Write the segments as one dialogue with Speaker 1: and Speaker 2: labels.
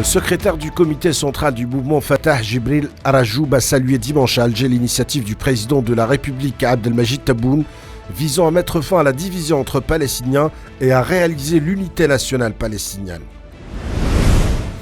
Speaker 1: Le secrétaire du comité central du mouvement Fatah, Djibril Arajoub, a salué dimanche à Alger l'initiative du président de la République, Abdelmajid Tebboune, visant à mettre fin à la division entre Palestiniens et à réaliser l'unité nationale palestinienne.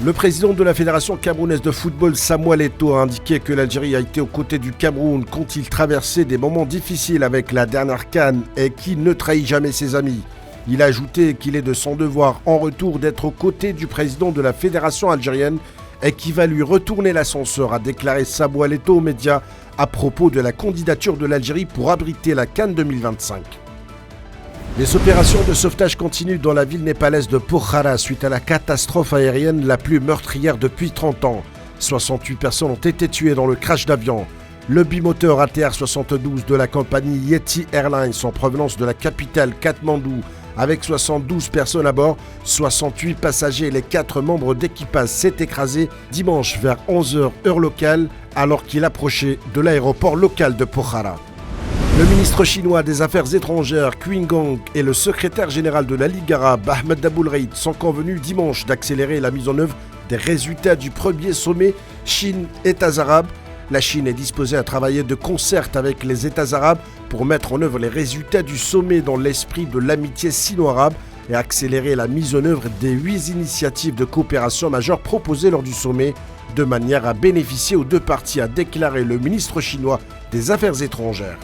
Speaker 1: Le président de la Fédération camerounaise de football, Samuel Eto'o, a indiqué que l'Algérie a été aux côtés du Cameroun quand il traversait des moments difficiles avec la dernière CAN et qu'il ne trahit jamais ses amis. Il a ajouté qu'il est de son devoir en retour d'être aux côtés du président de la Fédération algérienne et qu'il va lui retourner l'ascenseur, a déclaré Samuel Eto'o aux médias à propos de la candidature de l'Algérie pour abriter la CAN 2025. Les opérations de sauvetage continuent dans la ville népalaise de Pokhara suite à la catastrophe aérienne la plus meurtrière depuis 30 ans. 68 personnes ont été tuées dans le crash d'avion. Le bimoteur ATR-72 de la compagnie Yeti Airlines en provenance de la capitale Katmandou, avec 72 personnes à bord, 68 passagers et les 4 membres d'équipage, s'est écrasé dimanche vers 11h heure locale alors qu'il approchait de l'aéroport local de Pokhara. Le ministre chinois des Affaires étrangères, Qin Gang, et le secrétaire général de la Ligue arabe, Ahmed Aboulreid, sont convenus dimanche d'accélérer la mise en œuvre des résultats du premier sommet Chine-États arabes. La Chine est disposée à travailler de concert avec les États arabes pour mettre en œuvre les résultats du sommet dans l'esprit de l'amitié sino-arabe et accélérer la mise en œuvre des 8 initiatives de coopération majeures proposées lors du sommet, de manière à bénéficier aux deux parties, a déclaré le ministre chinois des Affaires étrangères.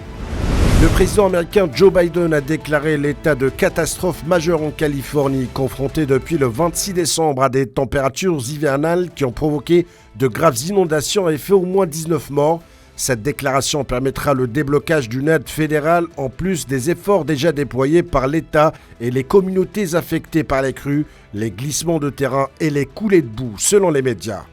Speaker 1: Le président américain Joe Biden a déclaré l'état de catastrophe majeure en Californie, confronté depuis le 26 décembre à des températures hivernales qui ont provoqué de graves inondations et fait au moins 19 morts. Cette déclaration permettra le déblocage d'une aide fédérale en plus des efforts déjà déployés par l'État et les communautés affectées par les crues, les glissements de terrain et les coulées de boue, selon les médias.